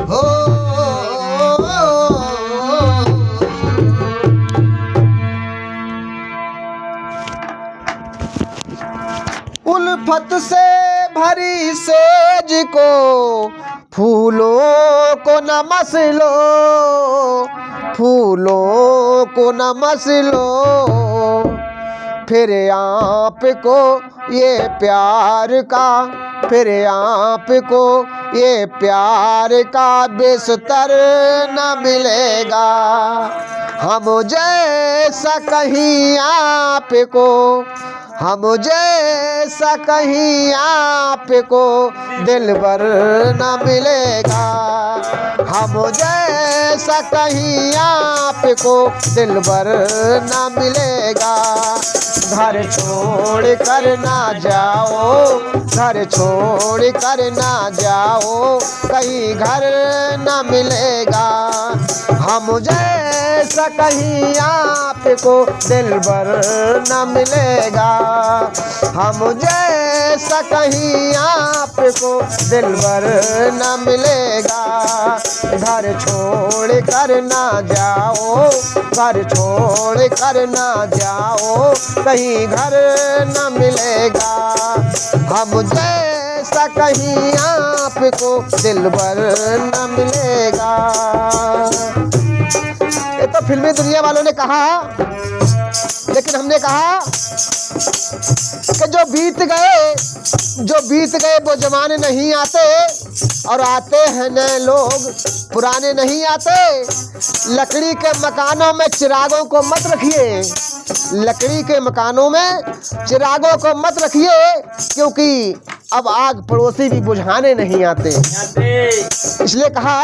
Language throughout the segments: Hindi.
हो उल्फत से भरी सेज को फूलों को न मसलो, फूलों को न मसलो, फिर आपको ये प्यार का, फिर आपको ये प्यार का बिस्तर न मिलेगा। हम जैसा कहीं आपको, हम जैसा कहीं आपको दिलबर न मिलेगा। हम जैसा कहीं आपको दिलबर न मिलेगा। घर छोड़ कर ना जाओ, घर छोड़ कर ना जाओ, कहीं घर न मिलेगा। हम जैसा कहीं आपको दिलबर न मिलेगा। हम जैसा कहीं आपको दिलबर न मिलेगा। घर छोड़ कर ना जाओ, घर छोड़ कर ना जाओ, कहीं घर न मिलेगा। हम जैसा कहीं आपको दिलबर न मिलेगा। ये तो फिल्मी दुनिया वालों ने कहा, लेकिन हमने कहा कि जो बीत गए वो जमाने नहीं आते, और आते हैं नए लोग पुराने नहीं आते। लकड़ी के मकानों में चिरागों को मत रखिए, लकड़ी के मकानों में चिरागों को मत रखिए, क्योंकि अब आग पड़ोसी भी बुझाने नहीं आते। इसलिए कहा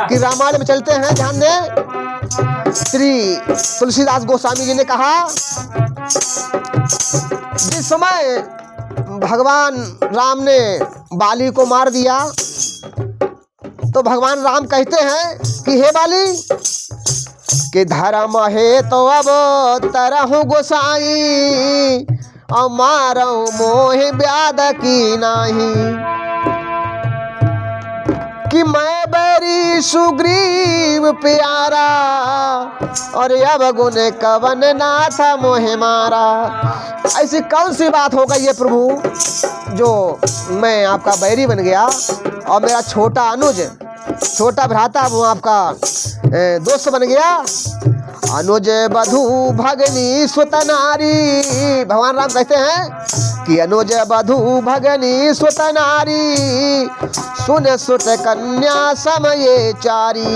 कि रामायण में चलते हैं, ध्यान दें। श्री तुलसीदास गोस्वामी जी ने कहा, जिस समय भगवान राम ने बाली को मार दिया, तो भगवान राम कहते हैं कि हे बाली, कि धर्म है तो अब तरहु गोसाई, और मारो मोह व्याध की नाही। कि मैं बैरी सुग्रीव प्यारा, और अब गुण कवन नाथ मोहे मारा। ऐसी कौन सी बात हो गई है प्रभु, जो मैं आपका बैरी बन गया, और मेरा छोटा अनुज, छोटा भ्राता वो आपका दोस्त बन गया। अनुज बधू भगनी सुत नारी, भगवान राम कहते हैं कि अनुज बधू भगनी सुत नारी, सुन सुत कन्या समये चारी।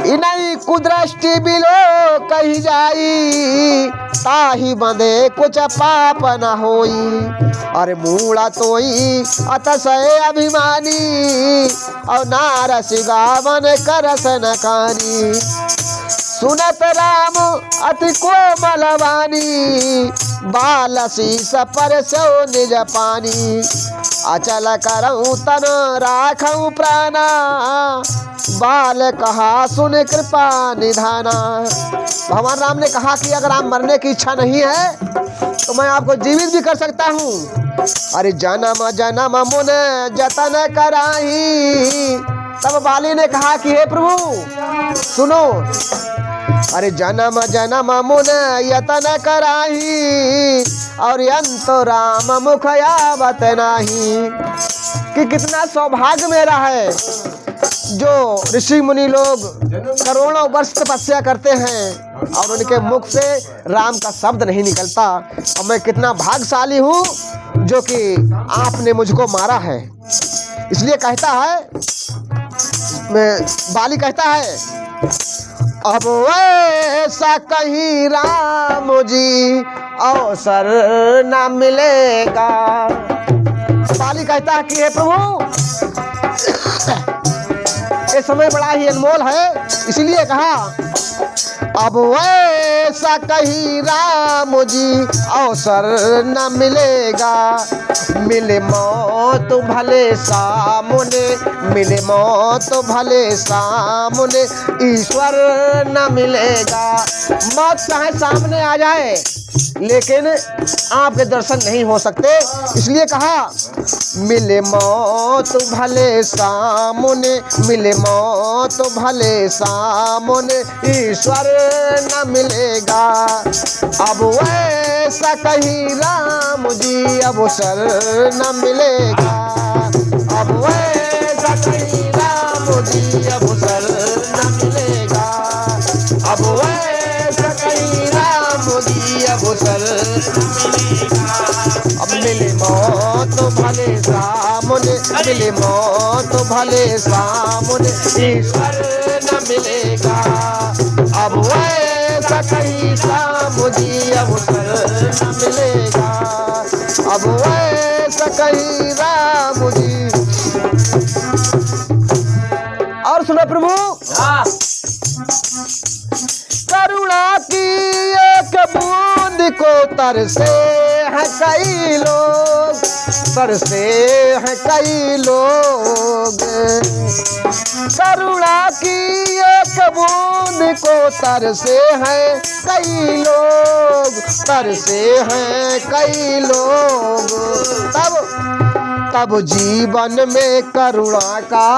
इनई कुदृष्टि बिलो कही जाई, ताही बंधे कुछ पाप न होई। अरे मूड़ा तोई अतसय अभिमानी, और नारस गावन करस न कानी। सुनत राम अति कोमल वाणी, बाल शीस पर सो निज पानी। अचल करऊँ तन राखऊँ प्राणा, बाल कहा सुन कृपा निधाना। भगवान राम ने कहा कि अगर आप मरने की इच्छा नहीं है तो मैं आपको जीवित भी कर सकता हूँ। अरे जन्म जन्म मुन जतन कराही। तब बाली ने कहा कि हे प्रभु सुनो, अरे जन्म जन्म मुन यतन कराही, और अंत राम मुख आवत नाही। कि कितना सौभाग्य मेरा है जो ऋषि मुनि लोग करोड़ों वर्ष तपस्या करते हैं और उनके मुख से राम का शब्द नहीं निकलता। और मैं कितना भाग्यशाली हूँ जो कि आपने मुझको मारा है। इसलिए कहता है, बाली कहता है, अब ऐसा कहीं राम जी अवसर न मिलेगा। बाली कहता है कि हे प्रभु ये समय बड़ा ही अनमोल है, इसलिए कहा अब ऐसा कहीं राम जी अवसर न मिलेगा। मिले मौत भले सामने, मिले मौत भले सामने, ईश्वर न मिलेगा। मौत चाहे सामने आ जाए लेकिन आपके दर्शन नहीं हो सकते। इसलिए कहा मिले मौत भले सामने, मिले मौत भले सामने, ईश्वर न मिलेगा। अब वैसा कहीं राम जी अवसर न मिलेगा। अब वैसा कहीं राम जी अवसर न मिलेगा। अब वैसा कहीं राम जी अवसर न मिलेगा। अब मिले मौत भले सामने, मिले मौत भले सामने, ईश्वर न मिलेगा। अब वैसा कहीं राम जी अवसर न मिलेगा। अब वैसा कहीं राम जी। और सुनो प्रभु, करुणा की एक बूंद को तरसे हैं कई लोग, तरसे हैं कई लोग। करुणा की एक बूंद को तरसे हैं कई लोग, तरसे हैं कई लोग। तब जीवन में करुणा का,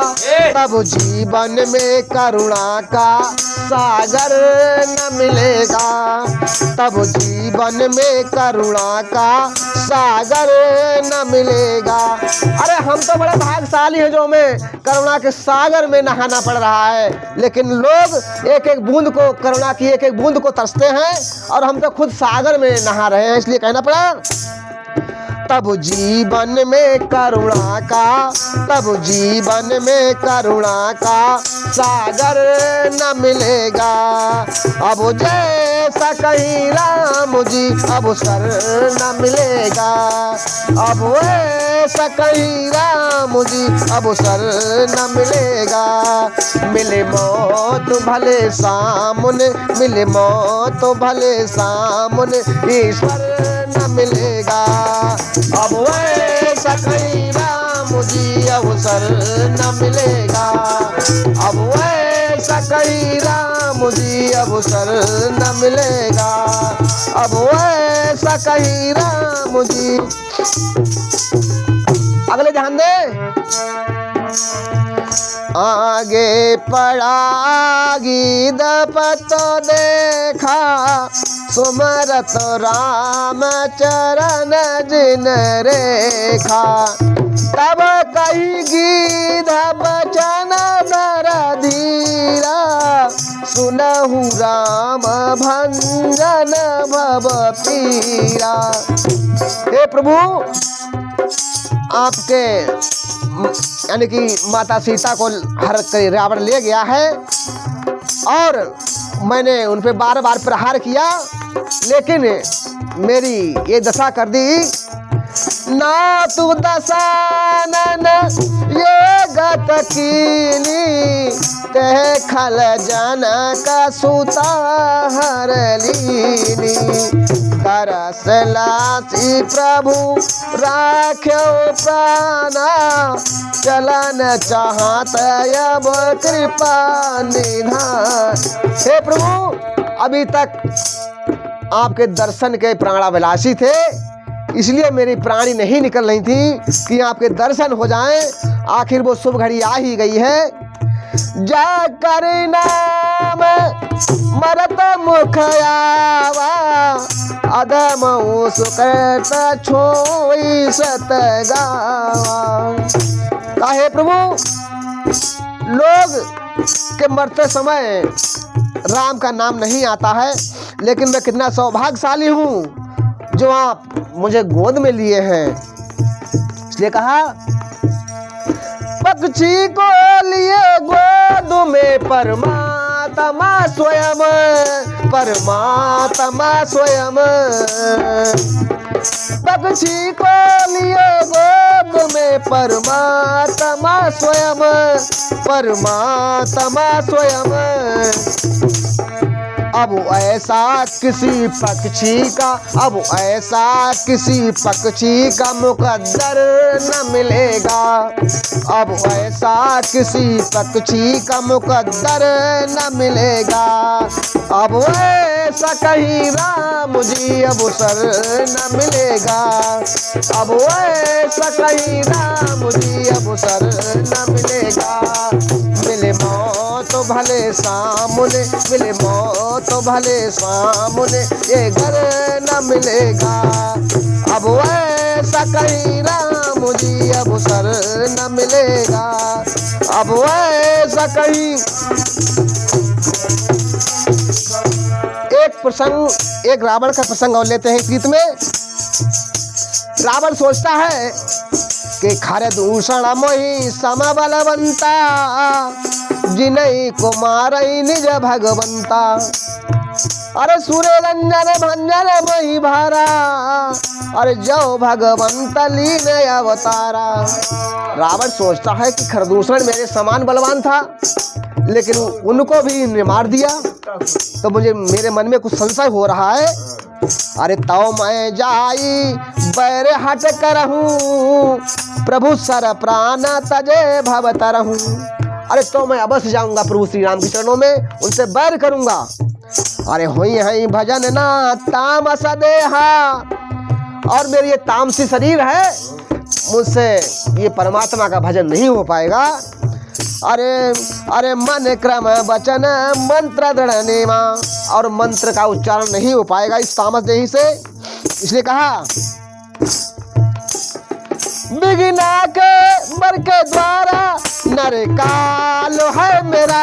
तब जीवन में करुणा का सागर न मिलेगा। तब जीवन में करुणा का सागर न मिलेगा। अरे हम तो बड़े भाग्यशाली हैं जो हमें करुणा के सागर में नहाना पड़ रहा है, लेकिन लोग एक एक बूंद को, करुणा की एक एक बूंद को तरसते हैं और हम तो खुद सागर में नहा रहे हैं, इसलिए कहना पड़ा। तब जीवन में करुणा का, तब जीवन में करुणा का सागर न मिलेगा। अब जैसा कहीं राम जी अवसर न मिलेगा। अब वैसा कहीं राम जी अवसर न मिलेगा। मिले मौत भले सामने, मिले मौत भले सामने, ईश्वर न मिलेगा। अब वैसा कहीं राम जी अवसर न मिलेगा। अब वैसा कहीं राम जी अवसर न मिलेगा। अब वैसा कहीं राम जी। अगले ध्यान दे। आगे पड़ा गीत पतो देखा, सुमरत राम चरण जिन रेखा। तब कही गीत बचन नर धीरा, सुनहु राम भंजन भव पीरा। हे प्रभु, आपके यानी कि माता सीता को हर रावण ले गया है और मैंने उन पे बार बार प्रहार किया, लेकिन मेरी ये दशा कर दी। ना तू दशानन ये गत कीनी, तह खल जन का सुता हर लीनी। तरस लासी प्रभु राख्यो प्राणा, चलन चाहत अब कृपा निधान। हे प्रभु, अभी तक आपके दर्शन के प्राणाभिलाषी थे, इसलिए मेरी प्राणी नहीं निकल रही थी कि आपके दर्शन हो जाएं। आखिर वो शुभ घड़ी आ ही गई है। जा कर नाम मरत मुख आवा, अधम सुकृत छोई सत गावा। काहे प्रभु, लोग के मरते समय राम का नाम नहीं आता है, लेकिन मैं कितना सौभाग्यशाली हूँ जो आप मुझे गोद में लिए हैं। इसलिए कहा, पक्षी को लिए गोद में परमात्मा स्वयं, परमात्मा स्वयं। पक्षी को लिए गोद में परमात्मा स्वयं, परमात्मा स्वयं। अब ऐसा किसी पक्षी का, अब ऐसा किसी पक्षी का मुकद्दर न मिलेगा। अब ऐसा किसी पक्षी का मुकद्दर न मिलेगा। अब ऐसा कहीं राम जी अवसर न मिलेगा। अब ऐसा कहीं राम जी अवसर न मिलेगा। मिले मौत तो भले सामने, मिले मौत तो भले सामने, ये घर न मिलेगा। अब ऐसा कहीं राम जी अवसर न मिलेगा। अब ऐसा कहीं। एक प्रसंग, एक रावण का प्रसंग और लेते हैं इस गीत में। रावण सोचता है कि खर दूषण मोहि सम बलवंता, जिनहि को मारई निज भगवंता। अरे सूर्य रंजन भंजन मही भारा, अरे जो भगवंत लीन अवतारा। रावण सोचता है कि खरदूषण मेरे समान बलवान था, लेकिन उनको भी इन्हें मार दिया, तो मुझे मेरे मन में कुछ संशय हो रहा है। अरे तो मैं जाई बैर हट करहूँ, प्रभु सर प्राण तजे भव तरहूँ। अरे तो मैं अवश्य जाऊंगा प्रभु श्री राम के चरणों में, उनसे बैर करूंगा। अरे हुई है भजन ना तामस देहा, और मेरी ये तामसी शरीर है, मुझसे ये परमात्मा का भजन नहीं हो पाएगा। अरे अरे मन क्रम वचन मंत्र दृढ़ नेमा, और मंत्र का उच्चारण नहीं हो पाएगा इस तामस देही से। इसलिए कहा बिगिना के बर के द्वारा नर काल है मेरा,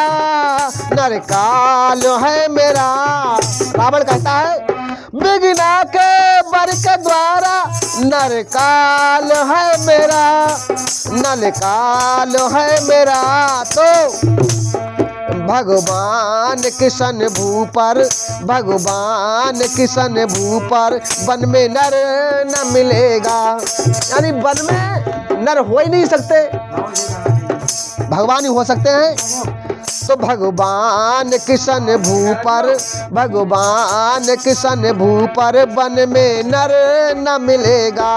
नर काल है मेरा। रावण कहता है बिगिना के बर के द्वारा नर काल है मेरा, नर काल है मेरा। तो भगवान किशन भूपर, भगवान किशन भूपर, वन में नर न मिलेगा। यानी वन में नर हो ही नहीं सकते, भगवान ही हो सकते हैं। तो भगवान किशन भूपर, भगवान किशन भूपर, वन में नर न मिलेगा।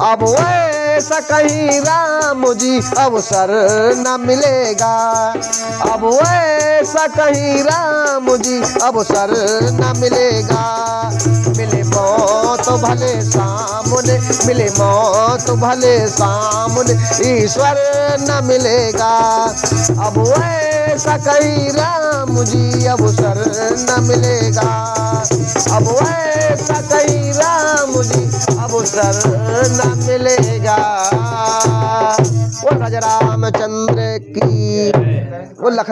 अब ऐसा कहीं राम जी अवसर न मिलेगा। अब ऐसा कहीं राम जी अवसर न मिलेगा। मिले मौत भले सामने, मिले मौत भले सामने, ईश्वर न मिलेगा। अब ऐसा कहीं राम जी अवसर न मिलेगा। अब ऐसा कहीं राम जी अवसर न मिलेगा। वो राजा रामचंद्र की, वो लखनऊ